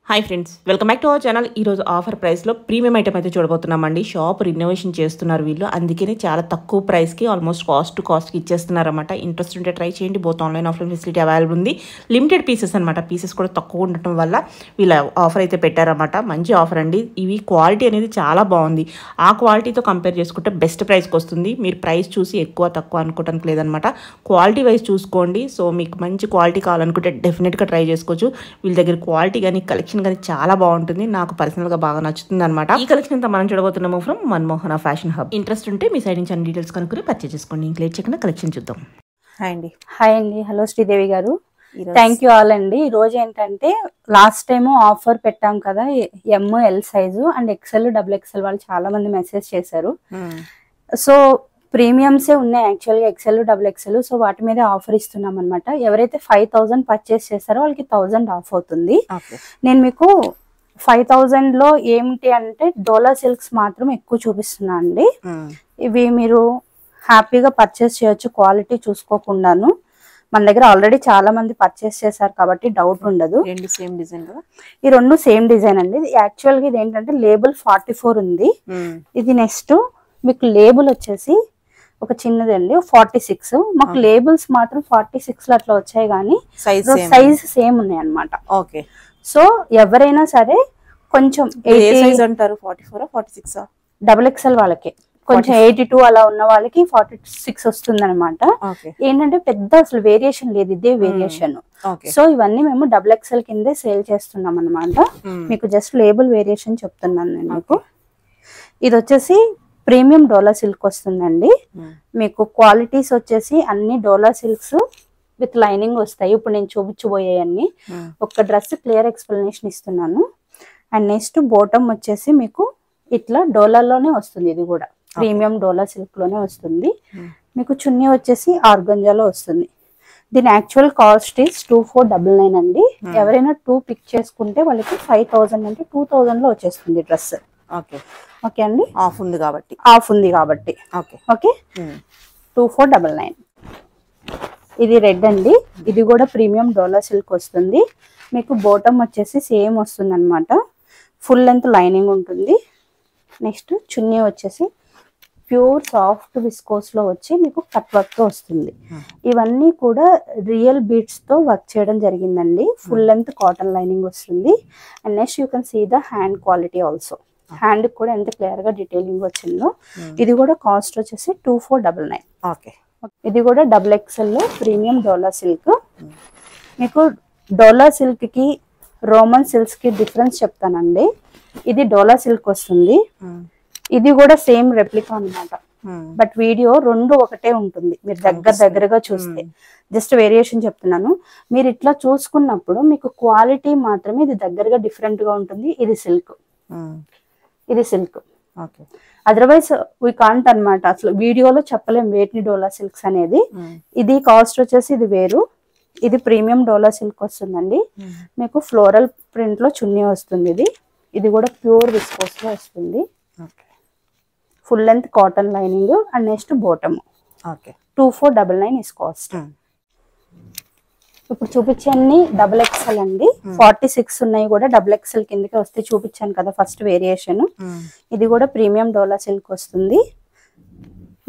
Hi friends, welcome back to our channel. ఈరోజు offer ప్రైస్లో premium item అయితే చూడబోతున్నామండి. Shop renovation చేస్తున్నారు వీళ్ళు, అందుకనే చాలా తక్కువ ప్రైస్కి ఆల్మోస్ట్ కాస్ట్ టు కాస్ట్కి ఇచ్చేస్తున్నారన్నమాట. ఇంట్రెస్ట్ ఉంటే ట్రై చేయండి. Both online offline facility available ఉంది. లిమిటెడ్ పీసెస్ అనమాట. పీసెస్ కూడా తక్కువ ఉండటం వల్ల వీళ్ళ ఆఫర్ అయితే పెట్టారన్నమాట. మంచి ఆఫర్ అండి. ఇవి క్వాలిటీ అనేది చాలా బాగుంది. ఆ క్వాలిటీతో కంపేర్ చేసుకుంటే బెస్ట్ ప్రైస్కి వస్తుంది. మీరు ప్రైస్ చూసి ఎక్కువ తక్కువ అనుకోవడానికి లేదనమాట. క్వాలిటీ వైజ్ చూసుకోండి. సో మీకు మంచి క్వాలిటీ కావాలనుకుంటే డెఫినెట్గా ట్రై చేసుకోవచ్చు. వీళ్ళ దగ్గర క్వాలిటీ కానీ కలెక్షన్ కానీ చాలా బాగుంటుంది. నాకు పర్సనల్ గా బాగా నచ్చుతుంది అనమాట. ఈ కలెక్షన్ అంతా మనం చూడబోతున్నాము ఫ్రమ్ మన్మోహన ఫ్యాషన్ హబ్. ఇంట్రెస్ట్ ఉంటే మీ సైడ్ నుంచి అన్ని డీటెయిల్స్ కనుక్కొని పర్చేస్ చేసుకోండి. ఇంక లేట్ చేయకుండా కలెక్షన్ చూద్దాం. హాయ్ అండి. హలో శ్రీదేవి గారు, థ్యాంక్ యూ ఆల్ అండి. ఈ రోజు ఏంటంటే లాస్ట్ టైం ఆఫర్ పెట్టాం కదా, ML size and XL XXL వాళ్ళు చాలా మంది మెసేజ్ చేశారు. సో ప్రీమియమ్సే ఉన్నాయి యాక్చువల్గా, XL XXL. సో వాటి మీద ఆఫర్ ఇస్తున్నాం అనమాట. ఎవరైతే 5000 పర్చేస్ చేస్తారో వాళ్ళకి 1000 ఆఫ్ అవుతుంది. నేను మీకు 5000 లో ఏమిటి అంటే డోలా సిల్క్స్ మాత్రం ఎక్కువ చూపిస్తున్నా అండి. ఇవి మీరు హ్యాపీగా పర్చేస్ చేయొచ్చు క్వాలిటీ చూసుకోకుండాను. మన దగ్గర ఆల్రెడీ చాలా మంది పర్చేస్ చేశారు కాబట్టి డౌట్ ఉండదు. ఈ రెండు సేమ్ డిజైన్ అండి. యాక్చువల్గా ఇది ఏంటంటే లేబుల్ 44 ఉంది. ఇది నెక్స్ట్ మీకు లేబుల్ వచ్చేసి ఒక చిన్నదండి 46. మాకు లేబుల్స్ మాత్రం 46 లో అట్లా వచ్చాయి కానీ సైజ్ సేమ్ ఉన్నాయి అనమాట. ఓకే. సో ఎవరైనా సరే కొంచెం అంటారు 44 46 XXL వాళ్ళకి కొంచెం 82 అలా ఉన్న వాళ్ళకి 46 వస్తుంది అనమాట. ఏంటంటే పెద్ద అసలు వేరియేషన్ లేదు, ఇదే వేరియేషన్. సో ఇవన్నీ మేము XXL కిందే సేల్ చేస్తున్నాం అనమాట. మీకు జస్ట్ లేబుల్ వేరియేషన్ చెప్తున్నాను నేను మీకు. ఇది వచ్చేసి ప్రీమియం డోలా సిల్క్ వస్తుందండి. మీకు క్వాలిటీస్ వచ్చేసి అన్ని డోలా సిల్క్స్ విత్ లైనింగ్ వస్తాయి. ఇప్పుడు నేను చూపించబోయేవన్నీ ఒక డ్రెస్ క్లియర్ ఎక్స్ప్లెనేషన్ ఇస్తున్నాను. అండ్ నెక్స్ట్ బాటమ్ వచ్చేసి మీకు ఇట్లా డోలాలోనే వస్తుంది. ఇది కూడా ప్రీమియం డోలా సిల్క్ లోనే వస్తుంది. మీకు చున్నీ వచ్చేసి ఆర్గంజాలో వస్తుంది. దీని యాక్చువల్ కాస్ట్ ఇస్ 2499 అండి. ఎవరైనా 2 పిక్ చేసుకుంటే వాళ్ళకి 5000 అంటే 2000 లో వచ్చేస్తుంది డ్రెస్. ఓకే అండి, ఆఫ్ ఉంది కాబట్టి ఓకే 2499. ఇది రెడ్ అండి. ఇది కూడా ప్రీమియం డోలా సిల్క్ వస్తుంది. మీకు బాటమ్ వచ్చేసి సేమ్ వస్తుంది అనమాట. ఫుల్ లెంత్ లైనింగ్ ఉంటుంది. నెక్స్ట్ చున్నీ వచ్చేసి ప్యూర్ సాఫ్ట్ విస్కోస్ లో వచ్చి మీకు కట్ వర్క్ తో వస్తుంది. ఇవన్నీ కూడా రియల్ బీడ్స్ తో వర్క్ చేయడం జరిగిందండి. ఫుల్ లెంత్ కాటన్ లైనింగ్ వస్తుంది. And next you can see the hand quality also. Hand కూడా ఎంత క్లియర్ గా డీటెయిలింగ్ వచ్చిందో. ఇది కూడా కాస్ట్ వచ్చేసి 2499. ఇది కూడా XXL లో ప్రీమియం డోలా సిల్క్. మీకు డోలా సిల్క్ కి రోమన్ సిల్క్స్ కి డిఫరెన్స్ చెప్తానండి. ఇది డోలా సిల్క్ వస్తుంది. ఇది కూడా సేమ్ రెప్లికా అన్నమాట. బట్ వీడియో రెండు ఒకటే ఉంటుంది. మీరు దగ్గరగా చూస్తే జస్ట్ వేరియేషన్ చెప్తున్నాను. మీరు ఇట్లా చూసుకున్నప్పుడు మీకు క్వాలిటీ మాత్రమే ఇది దగ్గరగా డిఫరెంట్ గా ఉంటుంది. ఇది సిల్క్, ఇది సిల్క్. అదర్వైజ్ వీ కాంట్ అనమాట. అసలు వీడియోలో చెప్పలేం వేటిని డోలా సిల్క్స్ అనేది. ఇది కాస్ట్ వచ్చేసి ఇది వేరు. ఇది ప్రీమియం డోలా సిల్క్ వస్తుందండి. మీకు ఫ్లోరల్ ప్రింట్ లో చున్నీ వస్తుంది. ఇది కూడా ప్యూర్ విస్కోస్ లో వస్తుంది. Full length cotton lining and next bottom. 2499 is cost. ఇప్పుడు చూపించాన్ని XXL అండి. 46 ఉన్నాయి కూడా XXL కిందకి వస్తే చూపించాను కదా ఫస్ట్ వేరియేషన్. ఇది కూడా ప్రీమియం డోలా సిల్క్ వస్తుంది.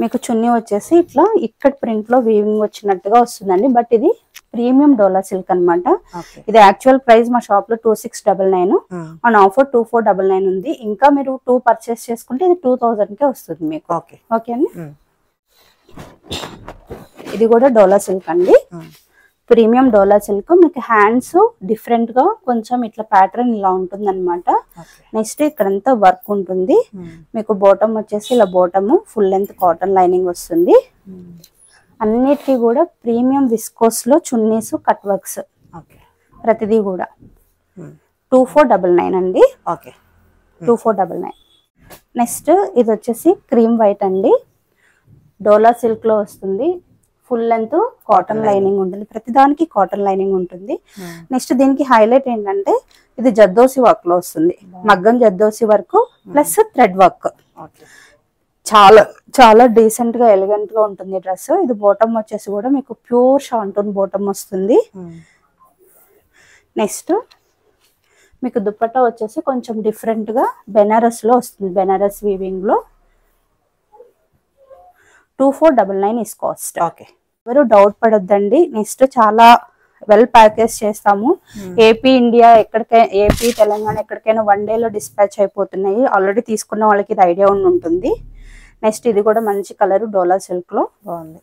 మీకు చున్నీ వచ్చేసి ఇట్లా ఇక్కడ ప్రింట్ లో వీవింగ్ వచ్చినట్టుగా వస్తుందండి. బట్ ఇది ప్రీమియం డోలా సిల్క్ అనమాట. ఇది యాక్చువల్ ప్రైస్ మా షాప్ లో 2699. ఆన్ ఆఫర్ 2499 ఉంది. ఇంకా మీరు 2 పర్చేస్ చేసుకుంటే ఇది 2000 కే వస్తుంది మీకు. ఓకే అండి. ఇది కూడా డోలా సిల్క్ అండి. ప్రీమియం డోలా సిల్క్. మీకు హ్యాండ్స్ డిఫరెంట్ గా కొంచెం ఇట్లా ప్యాటర్న్ ఇలా ఉంటుంది అనమాట. నెక్స్ట్ ఇక్కడంతా వర్క్ ఉంటుంది. మీకు బాటమ్ వచ్చేసి ఇలా bottom full length cotton lining వస్తుంది. అన్నిటికీ కూడా ప్రీమియం విస్కోస్ లో చున్నీస్ కట్ వర్క్స్ ప్రతిదీ కూడా 2499 అండి. 2499. నెక్స్ట్ ఇది వచ్చేసి క్రీమ్ వైట్ అండి. డోలా సిల్క్ లో వస్తుంది. ఫుల్ లెంత్ కాటన్ లైనింగ్ ఉంటుంది. ప్రతిదానికి కాటన్ లైనింగ్ ఉంటుంది. నెక్స్ట్ దీనికి హైలైట్ ఏంటంటే ఇది జర్దోసి వర్క్ లో వస్తుంది. మగ్గం zardozi work plus thread work. చాలా చాలా డీసెంట్ గా ఎలిగెంట్ గా ఉంటుంది డ్రెస్. ఇది బాటమ్ వచ్చేసి కూడా మీకు ప్యూర్ షాంటూన్ బాటమ్ వస్తుంది. నెక్స్ట్ మీకు దుపట్టా వచ్చేసి కొంచెం డిఫరెంట్ గా బెనారస్ లో వస్తుంది, బెనారస్ వీవింగ్ లో 2499 ఇస్ కాస్ట్. ఓకే. ఎవరు డౌట్ పడొద్దండి, నెక్స్ట్ చాలా వెల్ ప్యాకేజ్ చేస్తాము. ఏపీ ఇండియా ఏపీ తెలంగాణ ఎక్కడికైనా 1 day లో డిస్పాచ్ అయిపోతున్నాయి. ఆల్రెడీ తీసుకున్న వాళ్ళకి ఇది ఐడియా ఉంటుంది. నెక్స్ట్ ఇది కూడా మంచి కలర్ డోలా సిల్క్ లో బాగుంది.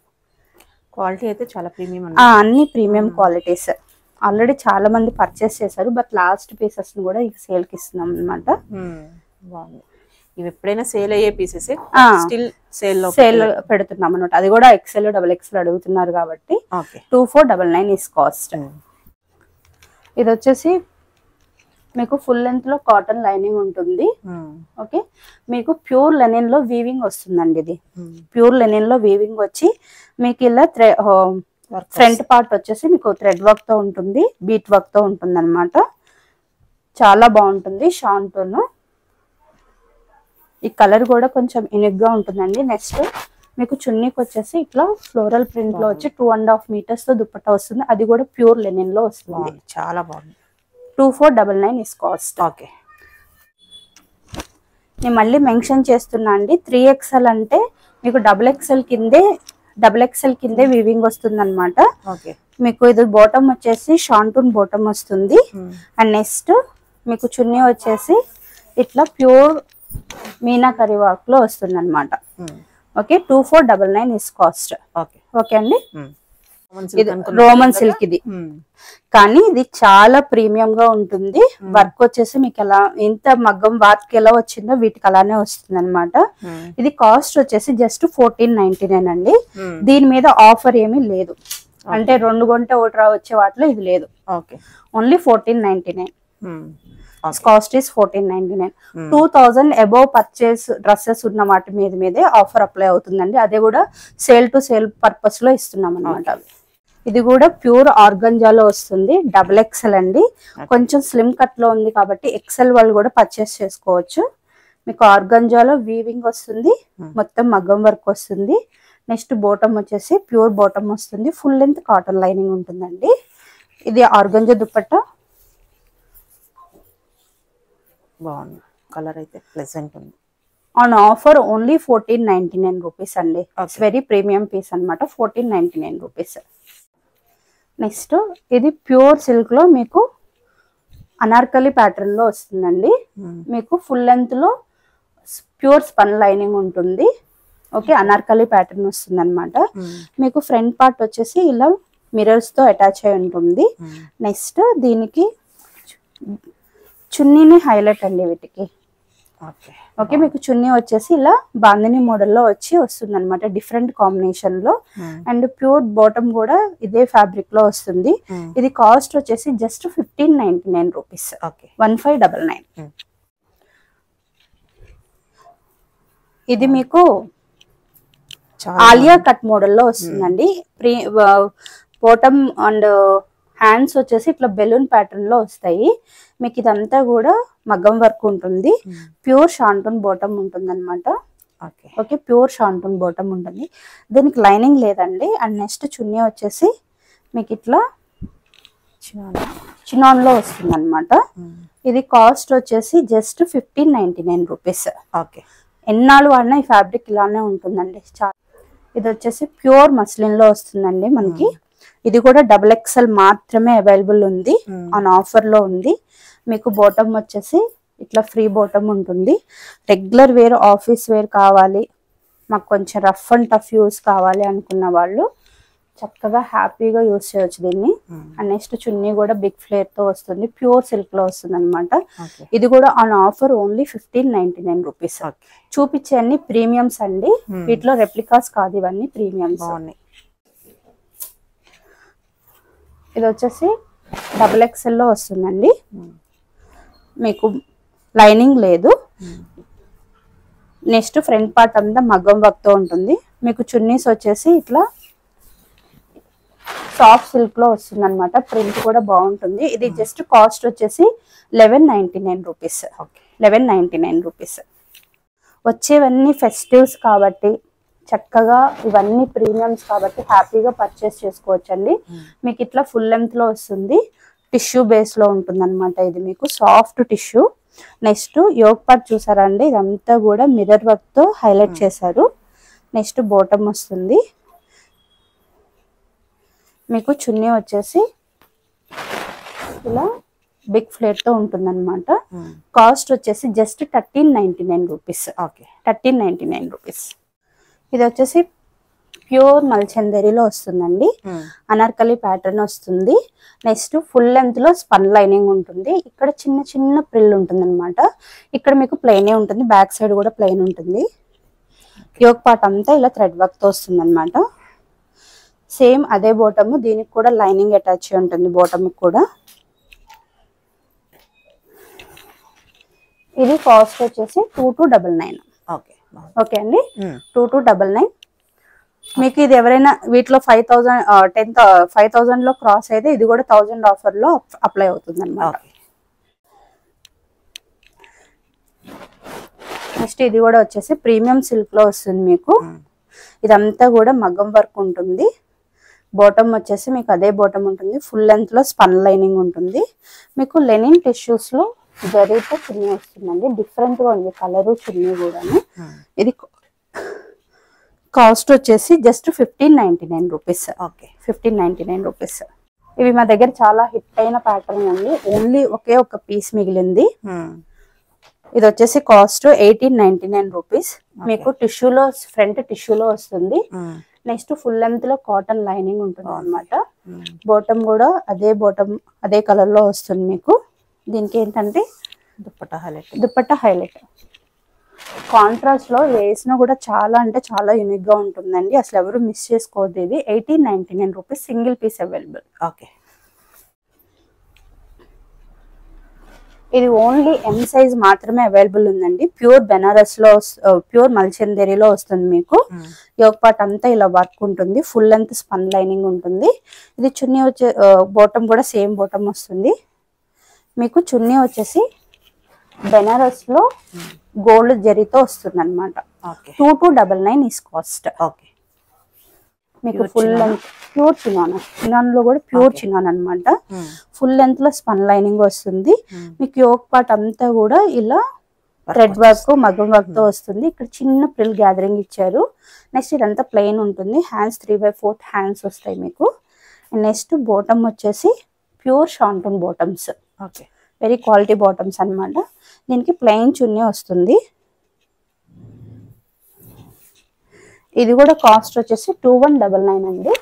క్వాలిటీ అయితే చాలా ప్రీమియం అన్ని ప్రీమియం క్వాలిటీస్. ఆల్రెడీ చాలా మంది పర్చేస్ చేశారు, బట్ లాస్ట్ పీసెస్ కూడా ఈ సేల్ కి ఇస్తున్నాం అనమాట. బాగుంది. ఇవి ఎప్పుడైనా సేల్ అయ్యే పీసెస్ స్టిల్ సేల్ పెడుతున్నాం అనమాట. అది కూడా XL XXL అడుగుతున్నారు కాబట్టి 2499 ఇస్ కాస్ట్. ఇది వచ్చేసి మీకు ఫుల్ లెంత్ లో కాటన్ లైనింగ్ ఉంటుంది. ఓకే, మీకు ప్యూర్ లెనిన్ లో వీవింగ్ వస్తుందండి. ఇది ప్యూర్ లెనిన్ లో వీవింగ్ వచ్చి మీకు ఇలా ఫ్రంట్ పార్ట్ వచ్చేసి మీకు థ్రెడ్ వర్క్ తో ఉంటుంది, బీట్ వర్క్ తో ఉంటుంది అనమాట. చాలా బాగుంటుంది. షాంటోన్ ఈ కలర్ కూడా కొంచెం యూనిక్ గా ఉంటుందండి. నెక్స్ట్ మీకు చున్నీకి వచ్చేసి ఇట్లా ఫ్లోరల్ ప్రింట్ లో వచ్చి 2.5 meters తో దుపట్టా వస్తుంది. అది కూడా ప్యూర్ లెనిన్ లో వస్తుంది. చాలా బాగుంది. 2499 ఇస్ కాస్ట్. ఓకే. నేను మళ్ళీ మెన్షన్ చేస్తున్నా అండి, 3XL అంటే మీకు XXL కిందే వీవింగ్ వస్తుంది అనమాట. మీకు ఇది బాటమ్ వచ్చేసి షాంటూన్ బాటమ్ వస్తుంది. అండ్ నెక్స్ట్ మీకు చున్నీ వచ్చేసి ఇట్లా ప్యూర్ మీనాకరీ వర్క్ లో వస్తుంది అనమాట. Okay, 2499 is cost. ఓకే అండి. ఇది రోమన్ సిల్క్ ఇది, కానీ ఇది చాలా ప్రీమియం గా ఉంటుంది. వర్క్ వచ్చేసి మీకు ఎలా ఇంత మగ్గం వర్క్ ఎలా వచ్చిందో వీటికి అలానే వస్తుంది అనమాట. ఇది కాస్ట్ వచ్చేసి జస్ట్ 1499 అండి. దీని మీద ఆఫర్ ఏమీ లేదు, అంటే 2 కొంటే ఒకటి వచ్చే వాటిలో ఇది లేదు. Only 1499. Cost is 1499. 2000 above purchase dresses ఉన్న వాటి మీదే ఆఫర్ అప్లై అవుతుందండి. అదే కూడా సేల్ టు సేల్ పర్పస్ లో ఇస్తున్నాం అనమాట. ఇది కూడా ప్యూర్ ఆర్గంజాలో వస్తుంది. XXL అండి. కొంచెం స్లిమ్ కట్ లో ఉంది కాబట్టి XL వాళ్ళు కూడా పర్చేస్ చేసుకోవచ్చు. మీకు ఆర్గంజాలో వీవింగ్ వస్తుంది, మొత్తం మగ్గం వర్క్ వస్తుంది. నెక్స్ట్ బాటమ్ వచ్చేసి ప్యూర్ బాటమ్ వస్తుంది. ఫుల్ లెంత్ కాటన్ లైనింగ్ ఉంటుందండి. ఇది ఆర్గంజా దుపట్టా. బాగుంది. కలర్ అయితే ప్లెజెంట్ ఉంది. ఆన్ ఆఫర్ ఓన్లీ 1499 రూపీస్ అండి. వెరీ ప్రీమియం పీస్ అనమాట. 1499 రూపీస్. నెక్స్ట్ ఇది ప్యూర్ సిల్క్ లో మీకు అనార్కలి ప్యాటర్న్ లో వస్తుందండి. మీకు ఫుల్ లెంత్ లో ప్యూర్ స్పన్ లైనింగ్ ఉంటుంది. ఓకే, అనార్కలి ప్యాటర్న్ వస్తుంది అనమాట. మీకు ఫ్రంట్ పార్ట్ వచ్చేసి ఇలా మిరర్స్ తో అటాచ్ అయి ఉంటుంది. నెక్స్ట్ దీనికి చున్నీని హైలైట్ అండి వీటికి. ఓకే, మీకు చున్నీ వచ్చేసి ఇలా బాందిని మోడల్లో వస్తుంది అనమాట, డిఫరెంట్ కాంబినేషన్ లో. అండ్ ప్యూర్ బాటమ్ కూడా ఇదే ఫ్యాబ్రిక్ లో వస్తుంది. ఇది కాస్ట్ వచ్చేసి జస్ట్ 1599 రూపీస్. 1599. ఇది మీకు ఆలియా కట్ మోడల్లో వస్తుందండి. బాటమ్ అండ్ హ్యాండ్స్ వచ్చేసి ఇట్లా బెలూన్ ప్యాటర్న్ లో వస్తాయి. మీకు ఇదంతా కూడా మగ్గం వర్క్ ఉంటుంది. ప్యూర్ షాంటూన్ బాటమ్ ఉంటుంది అనమాట. ఓకే, ప్యూర్ షాంటూన్ బాటమ్ ఉంటుంది. దీనికి లైనింగ్ లేదండి. అండ్ నెక్స్ట్ చున్నీ వచ్చేసి మీకు ఇట్లా చినాన్ లో వస్తుంది అనమాట. ఇది కాస్ట్ వచ్చేసి జస్ట్ 1599 రూపీస్. ఎన్నాళ్ళు వాడినా ఈ ఫ్యాబ్రిక్ ఇలానే ఉంటుందండి. ఇది వచ్చేసి ప్యూర్ మస్లిన్ లో వస్తుందండి మనకి. ఇది కూడా XXL మాత్రమే అవైలబుల్ ఉంది, ఆన్ ఆఫర్ లో ఉంది. మీకు బాటమ్ వచ్చేసి ఇట్లా ఫ్రీ బాటమ్ ఉంటుంది. రెగ్యులర్ వేర్, ఆఫీస్ వేర్ కావాలి, మాకు కొంచెం రఫ్ అండ్ టఫ్ యూస్ కావాలి అనుకున్న వాళ్ళు చక్కగా హ్యాపీగా యూస్ చేయొచ్చు దీన్ని. అండ్ నెక్స్ట్ చున్నీ కూడా బిగ్ ఫ్లేర్ తో వస్తుంది. ప్యూర్ సిల్క్ లో వస్తుంది అనమాట. ఇది కూడా ఆన్ ఆఫర్ ఓన్లీ 1599 రూపీస్. చూపించే అన్ని ప్రీమియమ్స్ అండి. వీటిలో రెప్లికాస్ కాదు, ఇవన్నీ ప్రీమియమ్స్. ఇది వచ్చేసి XXL లో వస్తుందండి. మీకు లైనింగ్ లేదు. నెక్స్ట్ ఫ్రంట్ పార్ట్ అంతా మగ్గం వర్క్ తో ఉంటుంది. మీకు చున్నీస్ వచ్చేసి ఇట్లా సాఫ్ట్ సిల్క్ లో వస్తుంది అనమాట. ప్రింట్ కూడా బాగుంటుంది. ఇది జస్ట్ కాస్ట్ వచ్చేసి 1199 రూపీస్. 1199 రూపీస్. వచ్చేవన్నీ ఫెస్టివ్స్ కాబట్టి చక్కగా ఇవన్నీ ప్రీమియమ్స్ కాబట్టి హ్యాపీగా పర్చేస్ చేసుకోవచ్చండి. మీకు ఇట్లా ఫుల్ లెంత్ లో వస్తుంది. టిష్యూ బేస్ లో ఉంటుంది అనమాట. ఇది మీకు soft tissue. Next yoke part చూసారా అండి, ఇదంతా కూడా మిర్రర్ వర్క్ తో హైలైట్ చేశారు. నెక్స్ట్ బాటమ్ వస్తుంది మీకు. చున్నీ వచ్చేసి ఇలా బిగ్ ఫ్లేర్ తో ఉంటుంది అనమాట. కాస్ట్ వచ్చేసి జస్ట్ 1399 రూపీస్. Okay, 1399 rupees. ఇది వచ్చేసి ప్యూర్ మల్చందరిలో వస్తుందండి. అనార్కలి ప్యాటర్న్ వస్తుంది. నెక్స్ట్ ఫుల్ లెంత్ లో స్పన్ లైనింగ్ ఉంటుంది. ఇక్కడ చిన్న చిన్న ప్రిల్ ఉంటుంది అనమాట. ఇక్కడ మీకు ప్లెయినే ఉంటుంది, బ్యాక్ సైడ్ కూడా ప్లెయిన్ ఉంటుంది. యోగ్ పార్ట్ అంతా ఇలా థ్రెడ్ వర్క్ తో వస్తుంది అనమాట. సేమ్ అదే బోటమ్, దీనికి కూడా లైనింగ్ అటాచ్ ఉంటుంది బోటమ్ కూడా. ఇది కాస్ట్ వచ్చేసి 2299. ఓకే ఓకే అండి, 2299. మీకు ఇది ఎవరైనా వీటిలో 5000 లో క్రాస్ అయితే ఇది కూడా 1000 ఆఫర్ లో అప్లై అవుతుంది అనమాట. నెక్స్ట్ ఇది కూడా వచ్చేసి ప్రీమియం సిల్క్ లో వస్తుంది మీకు. ఇదంతా కూడా మగ్గం వర్క్ ఉంటుంది. బాటమ్ వచ్చేసి మీకు అదే బాటమ్ ఉంటుంది. ఫుల్ లెంత్ లో స్పన్ లైనింగ్ ఉంటుంది. మీకు లెనిన్ టిష్యూస్ లో జరీతో చున్నీ వస్తుందండి. డిఫరెంట్ గా ఉంది కలరు, చున్నీ కూడాను. ఇది కాస్ట్ వచ్చేసి జస్ట్ 1599 రూపీస్. Okay, 1599 rupees. ఇవి మా దగ్గర చాలా హిట్ అయిన ప్యాటర్న్ అండి. ఓన్లీ ఒకే ఒక పీస్ మిగిలింది. ఇది వచ్చేసి కాస్ట్ 1899 రూపీస్. మీకు టిష్యూలో, ఫ్రంట్ టిష్యూలో వస్తుంది. నెక్స్ట్ ఫుల్ లెంత్ లో కాటన్ లైనింగ్ ఉంటుంది అనమాట. బాటమ్ కూడా అదే కలర్ లో వస్తుంది మీకు. దీనికి ఏంటంటే దుపట్టా హైలైట్ కాంట్రాస్ట్ లో వేసినా కూడా చాలా అంటే చాలా యూనిక్ గా ఉంటుందండి. అసలు ఎవరు మిస్ చేసుకోవద్దు. ఇది 1899 rupees, single piece available. Okay, ఇది ఓన్లీ ఎం సైజ్ మాత్రమే అవైలబుల్ ఉందండి. ప్యూర్ బెనారస్ లో, ప్యూర్ మల్చందేరిలో వస్తుంది మీకు. యోగ్ పార్ట్ అంతా ఇలా వర్క్ ఉంటుంది. ఫుల్ లెంత్ స్పన్ లైనింగ్ ఉంటుంది. ఇది చున్నీ వచ్చే బాటమ్ కూడా సేమ్ బాటమ్ వస్తుంది మీకు. చున్నీ వచ్చేసి బెనారస్ లో గోల్డ్ జరీతో వస్తుంది అనమాట. 2299 ఈస్ కాస్ట్. ఓకే, మీకు ఫుల్ లెంత్ ప్యూర్ చినాన్ లో కూడా ప్యూర్ చినాన్ అనమాట. ఫుల్ లెంత్ లో స్పన్ లైనింగ్ వస్తుంది మీకు. యోగ్ పార్ట్ అంతా కూడా ఇలా థ్రెడ్ వర్క్, మగ్గం వర్క్ తో వస్తుంది. ఇక్కడ చిన్న ప్రిల్ గ్యాదరింగ్ ఇచ్చారు. నెక్స్ట్ ఇదంతా ప్లెయిన్ ఉంటుంది. హ్యాండ్స్ 3/4 హ్యాండ్స్ వస్తాయి మీకు. నెక్స్ట్ బాటమ్ వచ్చేసి pure shantoon bottoms. Okay, very quality bottoms అనమాట. దీనికి ప్లెయిన్ చున్నీ వస్తుంది. ఇది కూడా కాస్ట్ వచ్చేసి 2199 అండి.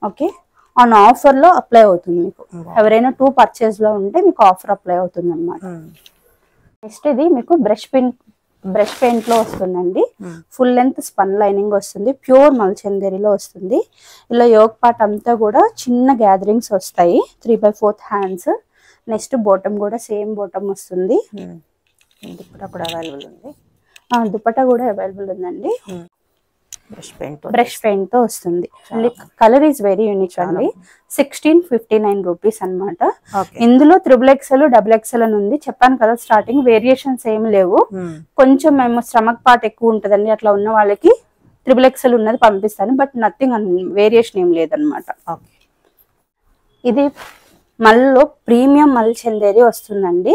ఓకే, ఆన్ ఆఫర్ లో అప్లై అవుతుంది మీకు. ఎవరైనా 2 పర్చేస్ లో ఉంటే మీకు ఆఫర్ అప్లై అవుతుంది అనమాట. నెక్స్ట్ ఇది మీకు బ్రష్ పెయింట్ లో వస్తుందండి. ఫుల్ లెంత్ స్పన్ లైనింగ్ వస్తుంది. ప్యూర్ మల్చందేరిలో వస్తుంది. ఇలా యోగ్ పార్ట్ అంతా కూడా చిన్న గ్యాదరింగ్స్ వస్తాయి. 3/4 హ్యాండ్స్. నెక్స్ట్ బాటమ్ కూడా సేమ్ బాటమ్ వస్తుంది. దుపట్టా కూడా అవైలబుల్ ఉంది. దుపట్టా కూడా అవైలబుల్ ఉందండి. బ్రష్ పెయింట్ తో వస్తుంది. కలర్ ఈస్ వెరీ యూనిక్ అండి. 1659 రూపీస్ అనమాట. ఇందులో XXL, XXL అని ఉంది. చెప్పాను కదా స్టార్టింగ్, వేరియేషన్స్ ఏమి లేవు. కొంచెం మేము స్టమక్ పార్ట్ ఎక్కువ ఉంటదండి, అట్లా ఉన్న వాళ్ళకి XXL ఉన్నది పంపిస్తాను. బట్ నథింగ్ వేరియేషన్ ఏం లేదనమాట. ఇది మళ్ళీ ప్రీమియం మల్చందేరి వస్తుందండి.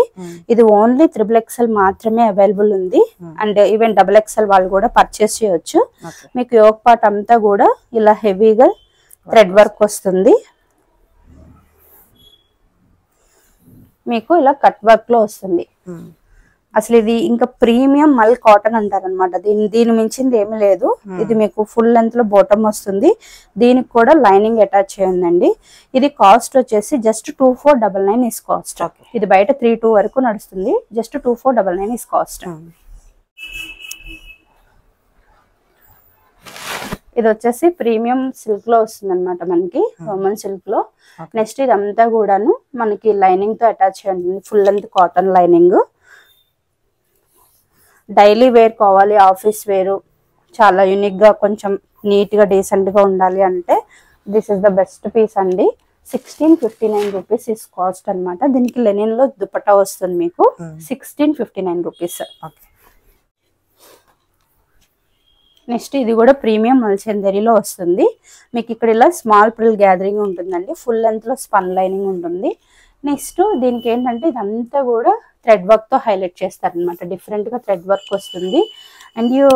ఇది ఓన్లీ XXL మాత్రమే అవైలబుల్ ఉంది. అండ్ ఈవెన్ XXL వాళ్ళు కూడా పర్చేస్ చేయొచ్చు. మీకు యోగ్ పార్ట్ అంతా కూడా ఇలా హెవీగా థ్రెడ్ వర్క్ వస్తుంది. మీకు ఇలా కట్ వర్క్ లో వస్తుంది. అసలు ఇది ఇంకా ప్రీమియం మల్ కాటన్ అంటారు అనమాట. దీని మించింది ఏమీ లేదు. ఇది మీకు ఫుల్ లెంత్ లో బాటమ్ వస్తుంది. దీనికి కూడా లైనింగ్ అటాచ్ చేయండి. ఇది కాస్ట్ వచ్చేసి జస్ట్ 2499 ఇస్ కాస్ట్. ఇది బయట 32 వరకు నడుస్తుంది. Just 2499 is cost. ఇది వచ్చేసి ప్రీమియం సిల్క్ లో వస్తుంది అనమాట మనకి, రోమన్ సిల్క్ లో. నెక్స్ట్ ఇదంతా కూడాను మనకి లైనింగ్ తో అటాచ్ చేయండి. Full length cotton lining. Daily wear కావాలి, ఆఫీస్ వేరు, చాలా యూనిక్ గా కొంచెం నీట్ గా డీసెంట్ గా ఉండాలి అంటే this is the best piece అండి. 1659 రూపీస్ ఇస్ కాస్ట్ అనమాట. దీనికి లెనిన్ లో దుపట్టా వస్తుంది మీకు. 1659 రూపీస్. నెక్స్ట్ ఇది కూడా ప్రీమియం మల్చందరిలో వస్తుంది. మీకు ఇక్కడ ఇలా స్మాల్ ప్రిల్ గ్యాదరింగ్ ఉంటుందండి. ఫుల్ లెంత్ లో స్పన్ లైనింగ్ ఉంటుంది. నెక్స్ట్ దీనికి ఏంటంటే ఇదంతా కూడా థ్రెడ్ వర్క్ తో హైలైట్ చేస్తారనమాట. డిఫరెంట్ గా థ్రెడ్ వర్క్ వస్తుంది. And you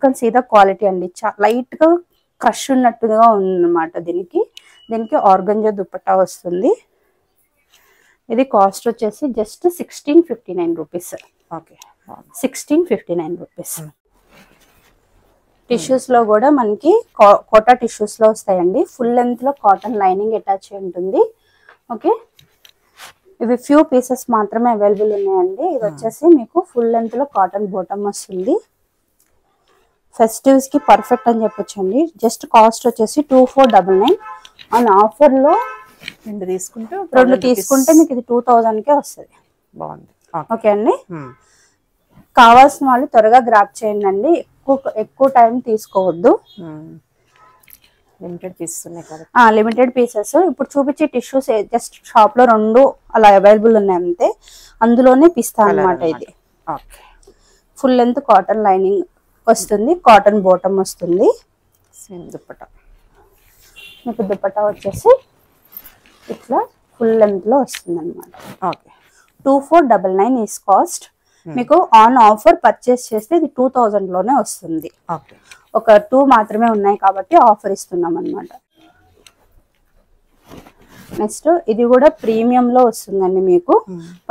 can see the quality అండి. లైట్ గా క్రష్ ఉన్నట్టుగా ఉందన్నమాట. దీనికి ఆర్గంజా దుపట్టా వస్తుంది. ఇది కాస్ట్ వచ్చేసి just 1659 rupees. Okay, 1659 rupees. Tissues లో కూడా మనకి కోటా టిష్యూస్ లో వస్తాయండి. ఫుల్ లెంత్ లో కాటన్ లైనింగ్ అటాచ్ అయి ఉంటుంది. ఓకే, ఇవి ఫ్యూ పీసెస్ మాత్రమే అవైలబుల్ ఉన్నాయండి. ఇది వచ్చేసి మీకు ఫుల్ లెంత్ లో కాటన్ బాటమ్ వస్తుంది. ఫెస్టివ్స్ కి పర్ఫెక్ట్ అని చెప్పొచ్చండి. జస్ట్ కాస్ట్ వచ్చేసి 2499. అండ్ ఆఫర్ లో రెండు తీసుకుంటే మీకు ఇది 2000 కే వస్తుంది. బాగుంది. ఓకే అండి, కావాల్సిన వాళ్ళు త్వరగా గ్రాప్ చేయండి అండి. ఎక్కువ టైం తీసుకోవద్దు. Limited pieces. ఇప్పుడు చూపించే టిష్యూస్ జస్ట్ షాప్ లో 2 అలా అవైలబుల్ ఉన్నాయి అంతే. అందులోనే పిస్తా అన్నమాట. ఇది ఫుల్ లెంత్ కాటన్ లైనింగ్ వస్తుంది. కాటన్ బాటమ్ వస్తుంది. దుపట్టా మీకు దుపట్టా వచ్చేసి ఇట్లా ఫుల్ లెంత్ లో వస్తుంది అనమాట. 2499 ఈస్ కాస్ట్. మీకు ఆన్ ఆఫర్ పర్చేస్ చేస్తే ఇది 2000 లోనే వస్తుంది. ఒక 2 మాత్రమే ఉన్నాయి కాబట్టి ఆఫర్ ఇస్తున్నాం అనమాట. నెక్స్ట్ ఇది కూడా ప్రీమియం లో వస్తుందండి. మీకు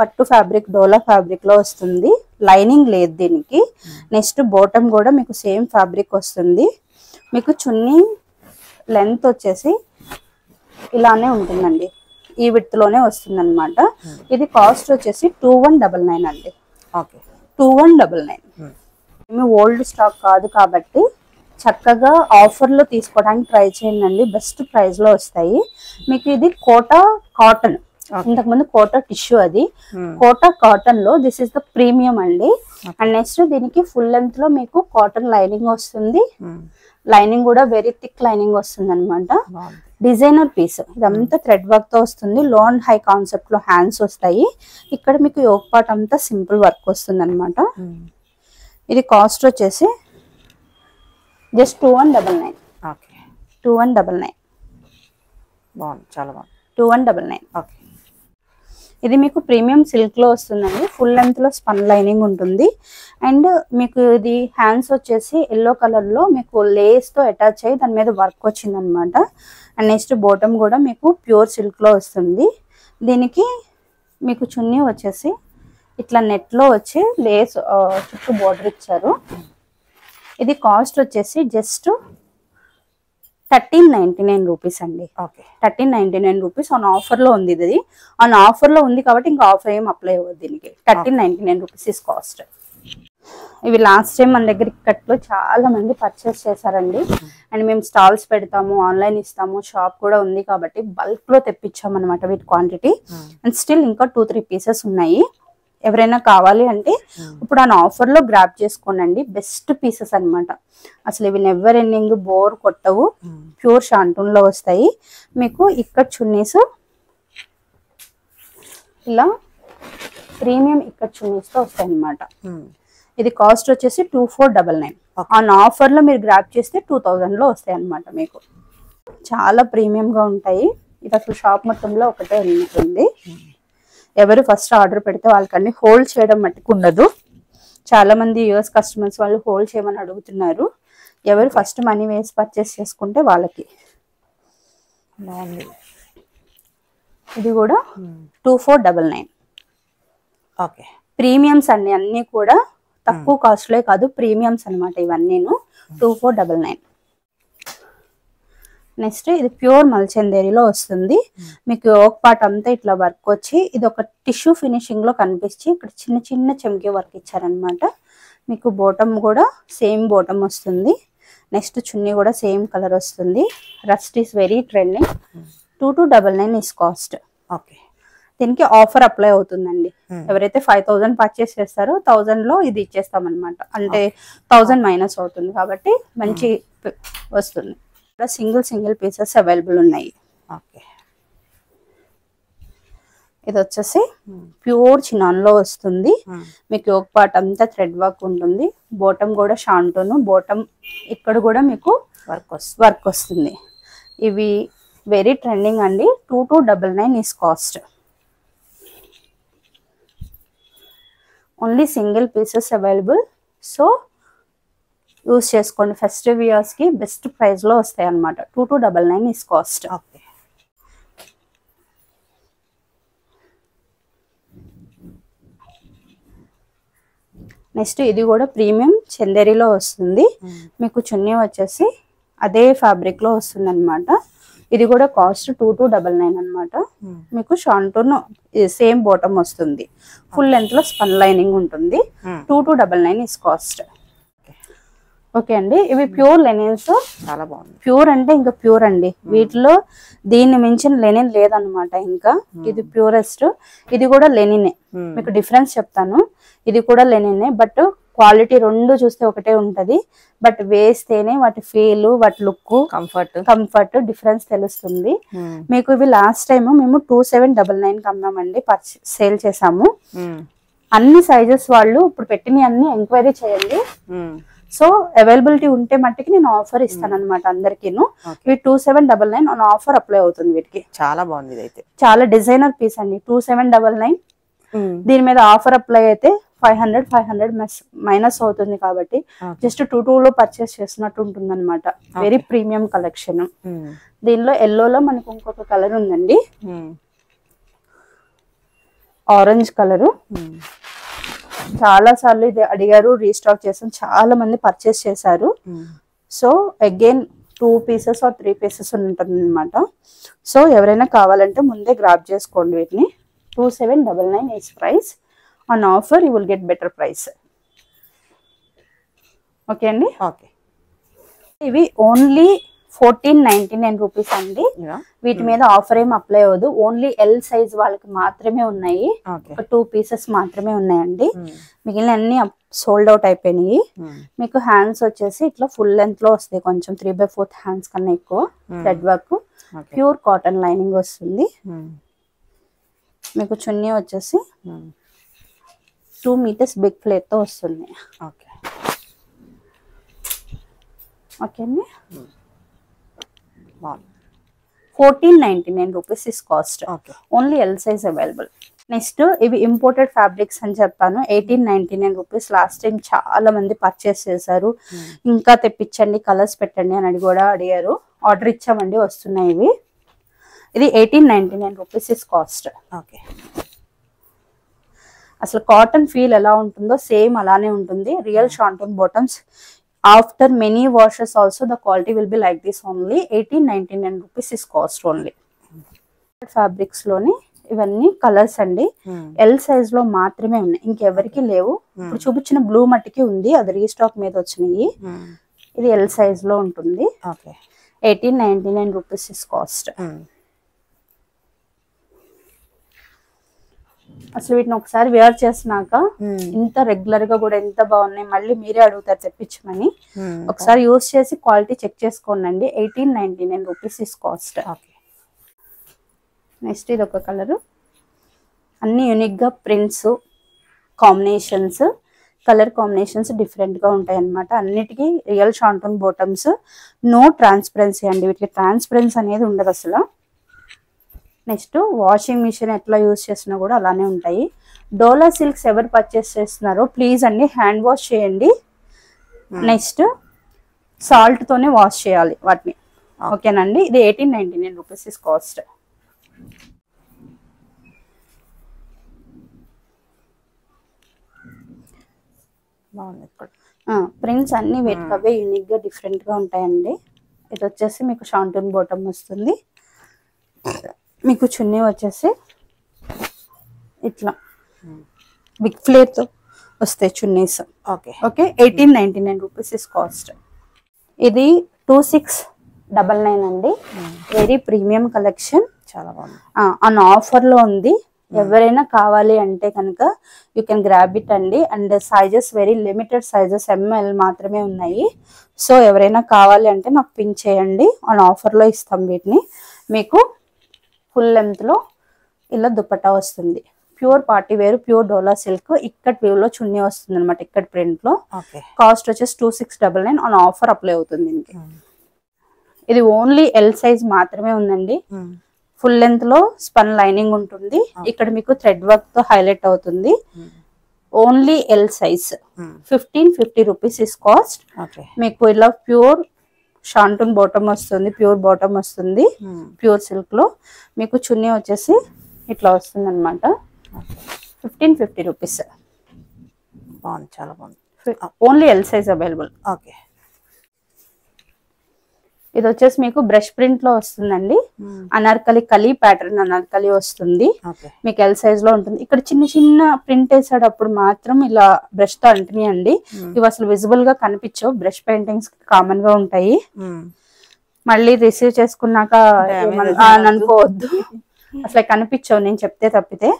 పట్టు ఫ్యాబ్రిక్, డోలా ఫ్యాబ్రిక్ లో వస్తుంది. లైనింగ్ లేదు దీనికి. నెక్స్ట్ బాటమ్ కూడా మీకు సేమ్ ఫ్యాబ్రిక్ వస్తుంది. మీకు చున్నీ లెంత్ వచ్చేసి ఇలానే ఉంటుందండి. ఈ విడ్త్ లోనే వస్తుంది అనమాట. ఇది కాస్ట్ వచ్చేసి 2199 అండి. 2199. ఓల్డ్ స్టాక్ కాదు కాబట్టి చక్కగా ఆఫర్ లో తీసుకోవడానికి ట్రై చేయండి. బెస్ట్ ప్రైస్ లో వస్తాయి మీకు. ఇది కోటా కాటన్. ఇంతకు ముందు కోటా టిష్యూ, అది కోటా కాటన్ లో దిస్ ఇస్ ద ప్రీమియం అండి. అండ్ నెక్స్ట్ దీనికి ఫుల్ లెంత్ లో మీకు కాటన్ లైనింగ్ వస్తుంది. లైనింగ్ కూడా వెరీ థిక్ లైనింగ్ వస్తుంది అనమాట. Designer piece. ఇదంతా థ్రెడ్ వర్క్ తో వస్తుంది. లో అండ్ హై కాన్సెప్ట్ లో హ్యాండ్స్ వస్తాయి. ఇక్కడ మీకు యోక్ పార్ట్ అంతా సింపుల్ వర్క్ వస్తుంది అనమాట. ఇది కాస్ట్ వచ్చేసి జస్ట్ 2199. 2199. బాగుంది, చాలా బాగుంది. 2199. ఇది మీకు ప్రీమియం సిల్క్ లో వస్తుందండి. ఫుల్ లెంత్ లో స్పన్ లైనింగ్ ఉంటుంది. అండ్ మీకు ఇది హ్యాండ్స్ వచ్చేసి ఎల్లో కలర్ లో మీకు లేస్ తో అటాచ్ అయ్యి దాని మీద వర్క్ వచ్చింది అనమాట. అండ్ నెక్స్ట్ బాటమ్ కూడా మీకు ప్యూర్ సిల్క్ లో వస్తుంది. దీనికి మీకు చున్నీ వచ్చేసి ఇట్లా నెట్ లో వచ్చి లేస్ చుట్టూ బోర్డర్ ఇచ్చారు. ఇది కాస్ట్ వచ్చేసి జస్ట్ 1399 రూపీస్ అండి. 1399 రూపీస్. ఆన్ ఆఫర్ లో ఉంది. ఇది ఆన్ ఆఫర్ లో ఉంది కాబట్టి ఇంకా ఆఫర్ ఏం అప్లై అవ్వదు దీనికి. 1399 రూపీస్ ఇస్ కాస్ట్. ఇవి లాస్ట్ టైం మన దగ్గర ఇక్కట్లో చాలా మంది పర్చేస్ చేశారండి. అండ్ మేము స్టాల్స్ పెడతాము, ఆన్లైన్ ఇస్తాము, షాప్ కూడా ఉంది కాబట్టి బల్క్ లో తెప్పించాం అనమాట వీటి క్వాంటిటీ. అండ్ స్టిల్ ఇంకా 2-3 పీసెస్ ఉన్నాయి. ఎవరైనా కావాలి అంటే ఇప్పుడు ఆ ఆఫర్ లో గ్రాప్ చేసుకోండి. బెస్ట్ పీసెస్ అన్నమాట. అసలు ఇవి నెవర్ ఎండింగ్, బోర్ కొట్టవు. ప్యూర్ షాంటూన్ లో వస్తాయి. మీకు ఇక్కడ చున్నీస్ ఇలా ప్రీమియం ఇక్కడ చున్నీస్ తో వస్తాయి అన్నమాట. ఇది కాస్ట్ వచ్చేసి 2499. ఆ ఆఫర్ లో మీరు గ్రాప్ చేస్తే 2000 లో వస్తాయి అన్నమాట. మీకు చాలా ప్రీమియం గా ఉంటాయి. ఇది అసలు షాప్ మొత్తంలో ఒకటే ఉంటుంది. ఎవరు ఫస్ట్ ఆర్డర్ పెడితే వాళ్ళకన్నీ హోల్డ్ చేయడం మట్టుకు ఉండదు. చాలా మంది యూఎస్ కస్టమర్స్ వాళ్ళు హోల్డ్ చేయమని అడుగుతున్నారు. ఎవరు ఫస్ట్ మనీ వేసి పర్చేస్ చేసుకుంటే వాళ్ళకి. ఇది కూడా 2499. ప్రీమియమ్స్ అన్ని కూడా తక్కువ కాస్ట్ లో కాదు, ప్రీమియమ్స్ అనమాట ఇవన్నీను. 2499. నెక్స్ట్ ఇది ప్యూర్ మల్చందేరిలో వస్తుంది. మీకు యోక్ పార్ట్ అంతా ఇట్లా వర్క్ వచ్చి ఇది ఒక టిష్యూ ఫినిషింగ్ లో కనిపించి ఇక్కడ చిన్న చిన్న చెమ్కి వర్క్ ఇచ్చారనమాట. మీకు బాటమ్ కూడా సేమ్ బాటమ్ వస్తుంది. నెక్స్ట్ చున్నీ కూడా సేమ్ కలర్ వస్తుంది. Rust is very trending. 2299 is cost. దీనికి ఆఫర్ అప్లై అవుతుందండి. ఎవరైతే 5000 పర్చేస్ చేస్తారో 1000 లో ఇది ఇచ్చేస్తాం అనమాట. అంటే 1000 మైనస్ అవుతుంది కాబట్టి మంచి వస్తుంది. సింగిల్ పీసెస్ అవైలబుల్ ఉన్నాయి. ఇది వచ్చేసి ప్యూర్ చినాన్ లో వస్తుంది. మీకు యోక్ పార్ట్ అంతా థ్రెడ్ వర్క్ ఉంటుంది. బాటమ్ కూడా షాంటోను, బాటమ్ ఇక్కడ కూడా మీకు వర్క్ వస్తుంది. ఇవి వెరీ ట్రెండింగ్ అండి. 2299 is cost. Only single pieces available. So use చేసుకోండి. ఫెస్టివ్ ఇయర్స్ కి బెస్ట్ ప్రైస్ లో వస్తాయి అన్నమాట. 2299 ఈస్ కాస్ట్. నెక్స్ట్ ఇది కూడా ప్రీమియం చందేరిలో వస్తుంది. మీకు చున్నీ వచ్చేసి అదే ఫ్యాబ్రిక్ లో వస్తుంది అనమాట. ఇది కూడా కాస్ట్ 2299 అనమాట. మీకు షాంటూన్ సేమ్ బాటమ్ వస్తుంది. ఫుల్ లెంత్ లో స్పన్ లైనింగ్ ఉంటుంది. 2299 ఇస్ కాస్ట్. ఓకే అండి. ఇవి ప్యూర్ లెనిన్స్. చాలా బాగుంది. ప్యూర్ అంటే ఇంకా ప్యూర్ అండి. వీటిలో దీన్ని మించిన లెనిన్ లేదనమాట. ఇంకా ఇది ప్యూరెస్ట్. ఇది కూడా లెనినే. మీకు డిఫరెన్స్ చెప్తాను. ఇది కూడా లెనినే, బట్ క్వాలిటీ రెండు చూస్తే ఒకటే ఉంటది. బట్ వేస్తేనే వాటి ఫీల్, వాటి లుక్, కంఫర్ట్ డిఫరెన్స్ తెలుస్తుంది. మీకు ఇవి లాస్ట్ టైం మేము 2799 అమ్మామండి, సేల్ చేసాము. అన్ని సైజెస్ వాళ్ళు ఇప్పుడు పెట్టిన అన్ని ఎంక్వైరీ చేయండి. సో అవైలబిలిటీ ఉంటే మట్టికి నేను ఆఫర్ ఇస్తాను అనమాట అందరికీను. ఇవి 2799 ఆన్ ఆఫర్ అప్లై అవుతుంది వీటికి. చాలా బాగుంది. ఇదైతే చాలా డిజైనర్ పీస్ అండి. 2799. దీని మీద ఆఫర్ అప్లై అయితే 500 మైనస్ అవుతుంది. కాబట్టి జస్ట్ 22 లో పర్చేస్ చేసినట్టు ఉంటుంది అనమాట. Very premium collection. దీనిలో ఎల్లోలో మనకు ఇంకొక కలర్ ఉందండి, ఆరెంజ్ కలరు. చాలా సార్లు ఇది అడిగారు, రీస్టాక్ చేసాం, చాలా మంది పర్చేస్ చేశారు. So again 2 pieces or 3 pieces ఉంటుంది అనమాట. సో ఎవరైనా కావాలంటే ముందే గ్రాబ్ చేసుకోండి వీటిని. 2799 is price. On offer you will get better price. Okay అండి. ఓకే. ఇవి ఓన్లీ 1499 రూపీస్ అండి. వీటి మీద ఆఫర్ ఏం అప్లై అవ్వదు. ఓన్లీ ఎల్ సైజ్ వాళ్ళకి మాత్రమే ఉన్నాయి. ఒక 2 పీసెస్ మాత్రమే ఉన్నాయండి. మిగిలిన అన్ని సోల్డ్ అవుట్ అయిపోయినాయి. మీకు హ్యాండ్స్ వచ్చేసి ఇట్లా ఫుల్ లెంత్ లో వస్తాయి. కొంచెం 3/4 హ్యాండ్స్ కన్నా ఎక్కువ thread work, pure cotton lining వస్తుంది. మీకు చున్నీ వచ్చేసి 2 మీటర్స్ బిగ్ ప్లేట్ తో వస్తుంది. ఓకే అండి. 1499 rupees is cost. Only L size available. Next ఇవి ఇంపోర్టెడ్ ఫ్యాబ్రిక్స్ అని చెప్పాను. 1899 రూపీస్. లాస్ట్ టైం చాలా మంది పర్చేస్ చేశారు. ఇంకా తెప్పించండి, కలర్స్ పెట్టండి అని కూడా అడిగారు. ఆర్డర్ ఇచ్చామండి, వస్తున్నాయి ఇవి. ఇది 1899 రూపీస్ ఇస్ కాస్ట్. ఓకే. అసలు కాటన్ ఫీల్ ఎలా ఉంటుందో సేమ్ అలానే ఉంటుంది. Real shantoon bottoms. After many washes also the quality will be like this only. 1899 rupees is cost only. Fabrics లోని ఇవన్నీ కలర్స్ అండి. ఎల్ సైజ్ లో మాత్రమే ఉన్నాయి, ఇంకెవరికి లేవు. ఇప్పుడు చూపించిన బ్లూ మట్టికి ఉంది, అది రీస్టాక్ మీద వచ్చినాయి. ఇది ఎల్ సైజ్ లో ఉంటుంది. 1899 రూపీస్ ఇస్ కాస్ట్. అసలు వీటిని ఒకసారి వేర్ చేసినాక ఇంత రెగ్యులర్ గా కూడా ఎంత బాగున్నాయి. మళ్ళీ మీరే అడుగుతారు తెప్పించమని. ఒకసారి యూస్ చేసి క్వాలిటీ చెక్ చేసుకోండి. 1899 రూపీస్ ఇస్ కాస్ట్. నెక్స్ట్ ఇది ఒక కలర్. అన్ని యూనిక్ గా prints, combinations, colour combinations different గా ఉంటాయి అన్నమాట. అన్నిటికీ real shantoon bottoms. No transparency అండి, వీటికి ట్రాన్స్పరెన్సీ అనేది ఉండదు అసలు. నెక్స్ట్ వాషింగ్ మిషన్ ఎట్లా యూజ్ చేసినా కూడా అలానే ఉంటాయి. డోలా సిల్క్స్ ఎవరు పర్చేస్ చేస్తున్నారో ప్లీజ్ అండి హ్యాండ్ వాష్ చేయండి. నెక్స్ట్ సాల్ట్ తోనే వాష్ చేయాలి వాటిని. ఓకేనండి. ఇది 1899 రూపీస్ ఇస్ కాస్ట్. ప్రింట్స్ అన్ని వేటికవే యూనిక్ గా డిఫరెంట్ గా ఉంటాయండి. ఇది వచ్చేసి మీకు షాంటూన్ బాటమ్ వస్తుంది. మీకు చున్నీ వచ్చేసి ఇట్లా బిగ్ ఫ్లేర్ తో వస్తాయి chunnis. Okay. 1899 rupees is cost. ఇది 2699 అండి. Very premium collection. చాలా బాగుంది. ఆన్ ఆఫర్ లో ఉంది. ఎవరైనా కావాలి అంటే కనుక యూ కెన్ గ్రాబ్ ఇట్ అండి. And sizes very limited sizes, ML మాత్రమే ఉన్నాయి. సో ఎవరైనా కావాలి అంటే నాకు పింక్ చేయండి. ఆన్ ఆఫర్ లో ఇస్తాం వీటిని. మీకు ఫుల్ లెంత్ లో ఇలా దుపట్టా వస్తుంది. ప్యూర్ పార్టీ వేర్, ప్యూర్ డోలా సిల్క్, ఇక్కడ వ్యూ లో చున్నీ వస్తుంది అనమాట, ఇక్కడ ప్రింట్ లో. కాస్ట్ వచ్చేసి 2699 ఆన్ ఆఫర్ అప్లై అవుతుంది దీనికి. ఇది ఓన్లీ ఎల్ సైజ్ మాత్రమే ఉందండి. ఫుల్ లెంత్ లో స్పన్ లైనింగ్ ఉంటుంది. ఇక్కడ మీకు థ్రెడ్ వర్క్ తో హైలైట్ అవుతుంది. Only L size 1550 rupees is cost. మీకు ఇలా ప్యూర్ షాంటూన్ బాటమ్ వస్తుంది, ప్యూర్ బాటమ్ వస్తుంది, ప్యూర్ సిల్క్ లో. మీకు చున్నీ వచ్చేసి ఇట్లా వస్తుంది అనమాట. 1550 రూపీస్. బాగుంది, చాలా బాగుంది. Only L size available. Okay. ఇది వచ్చేసి మీకు బ్రష్ ప్రింట్ లో వస్తుందండి. అనార్కలి కలీ ప్యాటర్న్ అనార్కలి వస్తుంది. మీకు ఎల్ సైజ్ లో ఉంటుంది. ఇక్కడ చిన్న చిన్న ప్రింట్ వేసేటప్పుడు మాత్రం ఇలా బ్రష్ తో అంటున్నాయండి. ఇవి అసలు విజిబుల్ గా కనిపించవు. బ్రష్ పెయింటింగ్స్ కామన్ గా ఉంటాయి. మళ్ళీ రిసీవ్ చేసుకున్నాక అనుకోవద్దు, అసలు కనిపించవు నేను చెప్తే తప్పితే.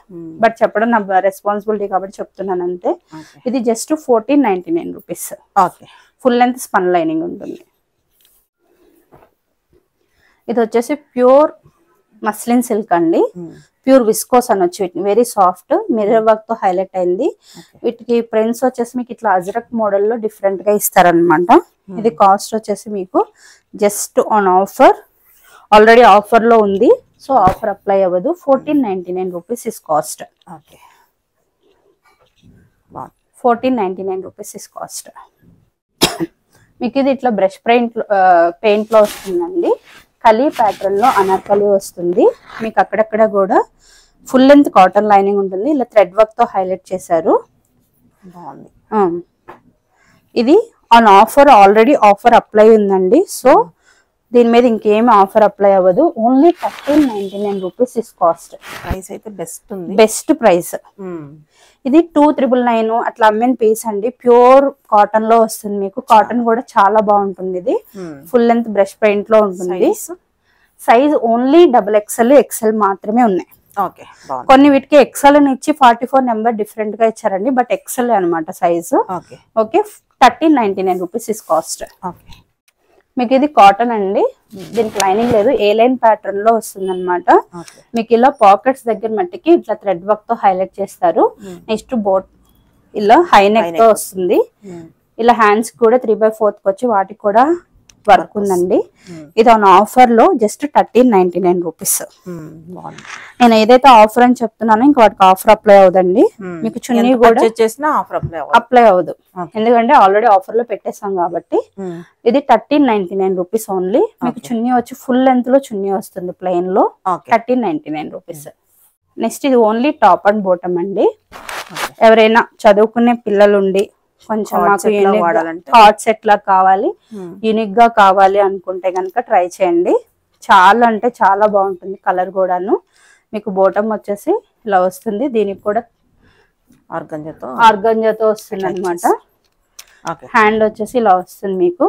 బట్ చెప్పడం నా రెస్పాన్సిబిలిటీ కాబట్టి చెప్తున్నాను అంతే. ఇది just 1499 rupees. Full length spun lining ఉంటుంది. ఇది వచ్చేసి ప్యూర్ మస్లిన్ సిల్క్ అండి. ప్యూర్ విస్కోస్ అనొచ్చు. వెరీ సాఫ్ట్ మిర్రర్ వర్క్ తో హైలైట్ అయింది. వీటికి ప్రింట్స్ వచ్చేసి మీకు ఇట్లా అజరక్ మోడల్ లో డిఫరెంట్ గా ఇస్తారనమాట. ఇది కాస్ట్ వచ్చేసి మీకు just on offer, already offer లో ఉంది, సో ఆఫర్ అప్లై అవ్వదు. 1499 rupees is cost. 1499 rupees is cost. మీకు ఇది ఇట్లా బ్రష్ పెయింట్ లో వస్తుందండి. కలీ ప్యాటర్న్ లో అనార్కలి వస్తుంది. మీకు అక్కడక్కడ కూడా ఫుల్ లెంత్ కాటన్ లైనింగ్ ఉంటుంది. ఇలా థ్రెడ్ వర్క్ తో హైలైట్ చేశారు. బాగుంది. ఇది on offer, already offer apply ఉందండి. సో దీని మీద ఇంకేమి ఆఫర్ అప్లై అవ్వదు. Only 1399 rupees is cost. Price అయితే బెస్ట్ ఉంది, బెస్ట్ ప్రైస్. ఇది 2999 అట్లా అమ్మిన పీస్ అండి. ప్యూర్ కాటన్ లో వస్తుంది. మీకు కాటన్ కూడా చాలా బాగుంటుంది. ఇది ఫుల్ లెంత్ బ్రష్ పెయింట్ లో ఉంటుంది. సైజ్ ఓన్లీ XXL, XL మాత్రమే ఉన్నాయి. కొన్ని వీటికి ఎక్సెల్ ఇచ్చి 44 నెంబర్ డిఫరెంట్ గా ఇచ్చారండి. బట్ ఎక్సెల్ అనమాట size. Okay. 1399 rupees is cost. మీకు ఇది కాటన్ అండి. దీనికి లైనింగ్ లేదు, ఏ లైన్ ప్యాటర్న్ లో వస్తుంది అనమాట. మీకు ఇలా పాకెట్స్ దగ్గర మట్టికి ఇట్లా థ్రెడ్ వర్క్ తో హైలైట్ చేస్తారు. నెక్స్ట్ బోట్ ఇలా హై నెక్ తో వస్తుంది. ఇలా హ్యాండ్స్ కూడా 3/4 వచ్చి వాటికి కూడా వర్క్ ఉందండి. ఇది ఆన్ ఆఫర్ లో జస్ట్ 1399 రూపీస్. నేను ఏదైతే ఆఫర్ అని చెప్తున్నానో ఇంకా వాటికి ఆఫర్ అప్లై అవుదండి. మీకు చున్నీ కూడా అప్లై అవ్వదు, ఎందుకంటే ఆల్రెడీ ఆఫర్ లో పెట్టేసాం కాబట్టి. ఇది 1399 రూపీస్ ఓన్లీ. మీకు చున్నీ వచ్చి ఫుల్ లెంత్ లో చున్నీ వస్తుంది ప్లెయిన్ లో. 1399 రూపీస్. నెక్స్ట్ ఇది ఓన్లీ టాప్ అండ్ బాటమ్ అండి. ఎవరైనా చదువుకునే పిల్లలుండి కొంచెం మాకు హాట్ సెట్ లా కావాలి, యూనిక్ గా కావాలి అనుకుంటే కనుక ట్రై చేయండి. చాలా అంటే చాలా బాగుంటుంది. కలర్ కూడాను. మీకు బాటమ్ వచ్చేసి ఇలా వస్తుంది. దీనికి కూడా ఆర్గంజాతో వస్తుంది అనమాట. హ్యాండ్ వచ్చేసి ఇలా వస్తుంది మీకు.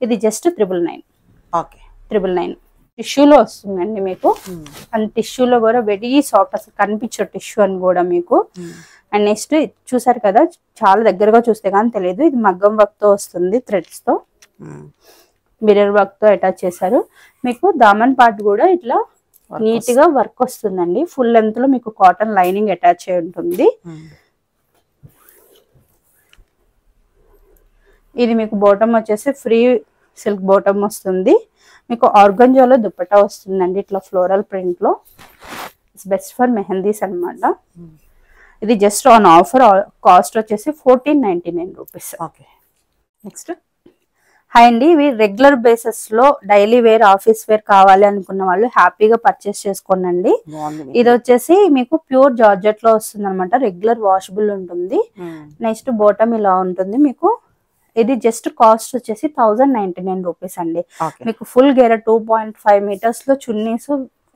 ఇది జస్ట్ 999. టిష్యూలో వస్తుందండి మీకు. అండ్ టిష్యూలో కూడా వెరీ సాఫ్ట్, అసలు కనిపించే టిష్యూ అని కూడా మీకు. అండ్ నెక్స్ట్ చూసారు కదా, చాలా దగ్గరగా చూస్తే కానీ తెలియదు. ఇది మగ్గం వర్క్ తో వస్తుంది, థ్రెడ్స్ తో మిర్రర్ వర్క్ తో అటాచ్ చేశారు. మీకు దామన్ పార్ట్ కూడా ఇట్లా నీట్ గా వర్క్ వస్తుందండి. ఫుల్ లెంత్ లో మీకు కాటన్ లైనింగ్ అటాచ్ అయి ఉంటుంది. ఇది మీకు బాటమ్ వచ్చేసి ఫ్రీ సిల్క్ బాటమ్ వస్తుంది. మీకు ఆర్గంజాలో దుపట్టా వస్తుందండి ఇట్లా ఫ్లోరల్ ప్రింట్ లో. ఇట్స్ బెస్ట్ ఫర్ మెహందీస్ అనమాట. ఇది జస్ట్ ఆన్ ఆఫర్, కాస్ట్ వచ్చేసి 1499 రూపీస్. నెక్స్ట్ హై అండి. ఇవి రెగ్యులర్ బేసిస్ లో డైలీ వేర్, ఆఫీస్ వేర్ కావాలి అనుకున్న వాళ్ళు హ్యాపీగా పర్చేస్ చేసుకోండి. ఇది వచ్చేసి మీకు ప్యూర్ జార్జెట్ లో వస్తుంది అనమాట. రెగ్యులర్ వాషబుల్ ఉంటుంది. నెక్స్ట్ బాటమ్ ఇలా ఉంటుంది మీకు. ఇది జస్ట్ కాస్ట్ వచ్చేసి 1099 రూపీస్ అండి. మీకు ఫుల్ గేర 2.5 మీటర్స్ లో చున్నీస్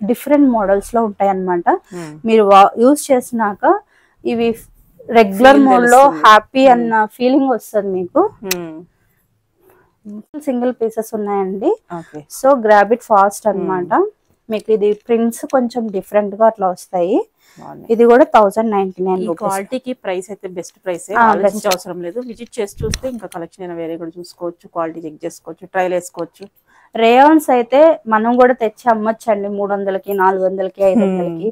డిఫరెంట్ మోడల్స్ లో ఉంటాయి అనమాట. మీరు యూజ్ చేసినాక ఇవి రెగ్యులర్ మోడ్ లో హ్యాపీ అన్న ఫీలింగ్ వస్తుంది మీకు. సింగిల్ పీసెస్ ఉన్నాయండి. సో గ్రాబ్ ఇట్ ఫాస్ట్ అన్నమాట. మీకు ఇది ప్రింట్స్ కొంచెం డిఫరెంట్ గా అట్లా వస్తాయి. ఇది కూడా 1099 రూపీస్. క్వాలిటీకి ప్రైస్ అయితే బెస్ట్ ప్రైస్, ఆలోచించే అవసరం లేదు. విజిట్ చేసి చూస్తే ఇంకా కలెక్షన్ అయినా వేరే కూడా చూసుకోవచ్చు, క్వాలిటీ చెక్ చేసుకోవచ్చు, ట్రైల్ వేసుకోవచ్చు. రేయాన్స్ అయితే మనం కూడా తెచ్చి అమ్మొచ్చండి 300కి 400కి 500కి.